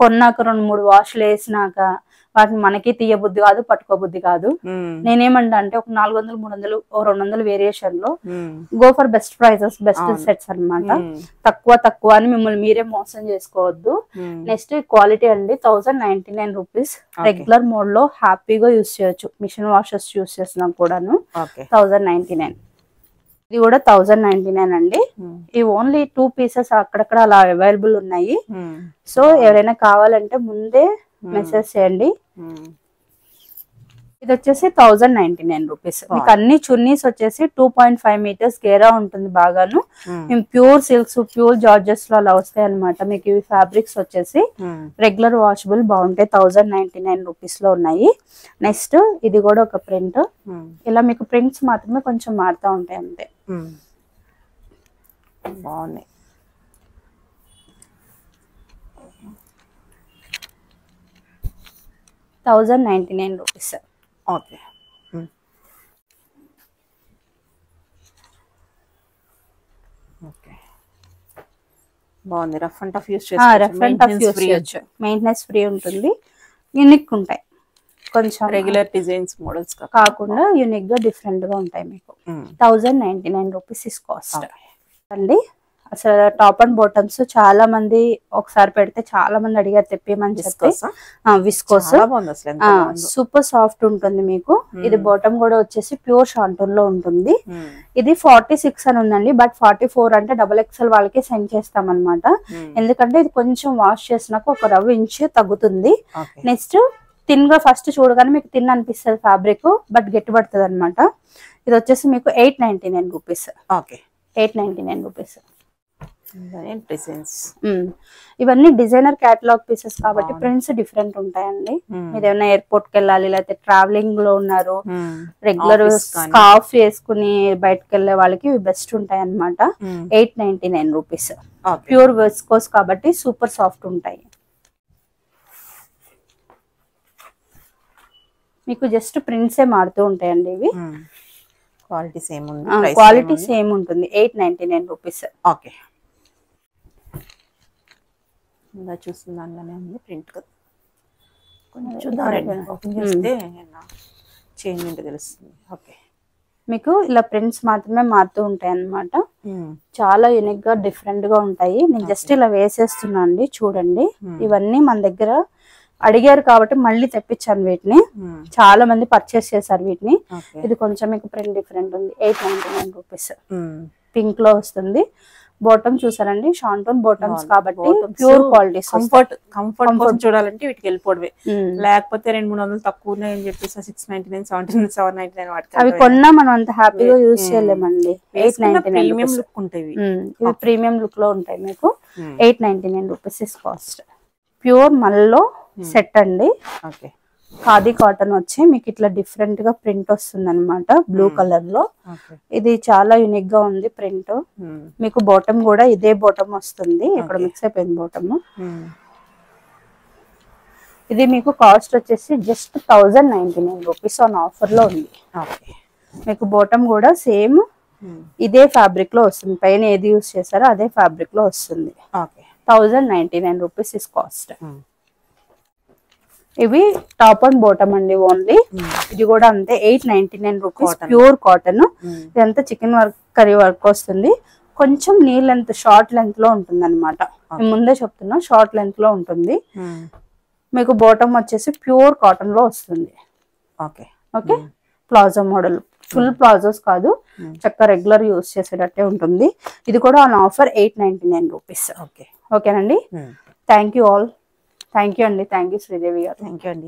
కొన్నాక 2-3 వాష్లు వేసినాక వాటిని మనకి తీయబుద్ధి కాదు, పట్టుకోబుద్ధి కాదు. నేనేమంటా అంటే ఒక 400, 300, 200 వేరియేషన్ లో go for best prices, best sets అన్నమాట. తక్కువ అని మిమ్మల్ని మీరే మోసం చేసుకోవద్దు. నెక్స్ట్ క్వాలిటీ అండి 1099 రూపీస్. రెగ్యులర్ మోడ్ లో హ్యాపీగా యూస్ చేయొచ్చు. మిషన్ వాషెస్ యూస్ చేసినా కూడాను 1099. ఇది కూడా 1099 అండి. ఈ ఓన్లీ 2 పీసెస్ అక్కడక్కడ అలా అవైలబుల్ ఉన్నాయి. సో ఎవరైనా కావాలంటే ముందే మెసేజ్ చేయండి. ఇది వచ్చేసి 1099 రూపీస్. మీకు అన్ని చున్నీస్ వచ్చేసి 2.5 మీటర్స్ గేరా ఉంటుంది బాగాను. ప్యూర్ సిల్క్స్, ప్యూర్ జార్జెస్ లో అలా వస్తాయి అనమాట. మీకు ఇవి ఫ్యాబ్రిక్స్ వచ్చేసి రెగ్యులర్ వాషబుల్ బాగుంటాయి. 1099 రూపీస్ లో ఉన్నాయి. నెక్స్ట్ ఇది కూడా ఒక ప్రింట్. ఇలా మీకు ప్రింట్స్ మాత్రమే కొంచెం మారుతూ ఉంటాయి అంతే. బాగున్నాయి. 1099 రూపీస్. ఓకే. ఓకే బాగుంది. రఫ్ అండ్ టఫ్ యూస్ చేయొచ్చు. మెయింటెనెన్స్ ఫ్రీ ఉంటుంది. యూనిక్ ఉంటాయి. కొంచెం రెగ్యులర్ డిజైన్స్ మోడల్స్ కాకుండా యూనిక్ గా డిఫరెంట్ గా ఉంటాయి. మీకు 1099 రూపీస్ ఇస్ కాస్ట్ అండి. అసలు టాప్ అండ్ బాటమ్స్ చాలా మంది ఒకసారి పెడితే చాలా మంది అడిగారు తెప్పిమని చెప్పి. విస్కోస్ సూపర్ సాఫ్ట్ ఉంటుంది మీకు. ఇది బాటమ్ కూడా వచ్చేసి ప్యూర్ షాంటూన్ లో ఉంటుంది. ఇది 46 అని ఉందండి, బట్ 44 అంటే XXL వాళ్ళకి సెండ్ చేస్తాం అనమాట. ఎందుకంటే ఇది కొంచెం వాష్ చేసినాక ఒక రవ్వ ఇంచ్ తగ్గుతుంది. నెక్స్ట్ థిన్ గా ఫస్ట్ చూడగానే మీకు థిన్ అనిపిస్తుంది ఫ్యాబ్రిక్, బట్ గట్టి పడుతుంది అనమాట. ఇది వచ్చేసి మీకు 899 రూపీస్. 899 రూపీస్. ఇవన్నీ డిజైనర్ క్యాటలాగ్ పీసెస్ కాబట్టి ప్రింట్స్ డిఫరెంట్ ఉంటాయండి. మీరు ఏమైనా ఎయిర్పోర్ట్ కి వెళ్ళాలి, లేకపోతే ట్రావెలింగ్ లో ఉన్నారు, రెగ్యులర్ స్కార్ఫ్ వేసుకుని బయటకు వెళ్లే వాళ్ళకి బెస్ట్ ఉంటాయి అనమాట. 899 రూపీస్. ప్యూర్ విస్కోస్ కాబట్టి సూపర్ సాఫ్ట్ ఉంటాయి. మీకు జస్ట్ ప్రింట్సే మారుతూ ఉంటాయండి ఇవి. క్వాలిటీ సేమ్ ఉంటుంది. 899 రూపీస్. ఓకే. ఇలా చూస్తుందానే ఉంది ప్రింట్ కదా, కొంచెం ఓపెన్ చేస్తే చేంజ్ ఏంటో తెలుస్తుంది. ఓకే. మీకు ఇలా ప్రింట్స్ మాత్రమే మారుతూ ఉంటాయి అన్నమాట. చాలా యూనిక్ గా డిఫరెంట్ గా ఉంటాయి. నేను జస్ట్ ఇలా వేసేస్తున్నా అండి, చూడండి. ఇవన్నీ మన దగ్గర అడిగారు కాబట్టి మళ్ళీ తెప్పించాను వీటిని. చాలా మంది పర్చేస్ చేశారు వీటిని. ఇది కొంచెం మీకు ప్రింట్ డిఫరెంట్ ఉంది. 899 రూపీస్. పింక్ లో వస్తుంది. బాటమ్ చూసారండి, షాంటూన్ బాటమ్స్ కాబట్టి ప్యూర్ క్వాలిటీ. కంఫర్ట్ చూడాలంటే వీటికి వెళ్ళిపోవడమే, లేకపోతే 200-300 తక్కువ ఉన్నాయని చెప్పేసి 699, 799, 799 వాటికి అవి కొన్నా మనం అంత హ్యాపీగా యూజ్ చేయలేమండి. 899 లుక్ ఉంటాయి. ఇవి ప్రీమియం లుక్ లో ఉంటాయి మీకు. 899 రూపీస్ కాస్ట్. ప్యూర్ మల్లో సెట్ అండి. ఖాదీ కాటన్ వచ్చి మీకు ఇట్లా డిఫరెంట్ గా ప్రింట్ వస్తుంది అనమాట, బ్లూ కలర్ లో. ఇది చాలా యూనిక్ గా ఉంది ప్రింట్. మీకు బాటమ్ కూడా ఇదే బాటమ్ వస్తుంది. ఇక్కడ మిక్స్ అయిపోయింది బాటమ్. ఇది మీకు కాస్ట్ వచ్చేసి జస్ట్ 1099 రూపీస్ ఆన్ ఆఫర్ లో ఉంది. మీకు బాటమ్ కూడా సేమ్ ఇదే ఫ్యాబ్రిక్ లో వస్తుంది. పైన ఏది యూస్ చేస్తారో అదే ఫ్యాబ్రిక్ లో వస్తుంది. 1099 రూపీస్ ఇస్ కాస్ట్. ఇవి టాప్ అండ్ బాటమ్ అండి ఓన్లీ. ఇది కూడా అంతే 899 రూపీస్. Pure cotton. ఇదంతా చికెన్ వర్క్, కర్రీ వర్క్ వస్తుంది. కొంచెం నీ లెంత్, షార్ట్ లెంత్ లో ఉంటుంది అనమాట. ముందే చెప్తున్నా, షార్ట్ లెంత్ లో ఉంటుంది. మీకు బాటమ్ వచ్చేసి ప్యూర్ కాటన్ లో వస్తుంది. Okay. Palazzo model, full palazzos కాదు, చక్కగా రెగ్యులర్ యూస్ చేసేటట్టే ఉంటుంది. ఇది కూడా ఆన్ ఆఫర్ 899 రూపీస్. ఓకేనండి. Thank you all. Thank you అండి. థ్యాంక్ యూ శ్రీదేవి గారు. థ్యాంక్ యూ అండి.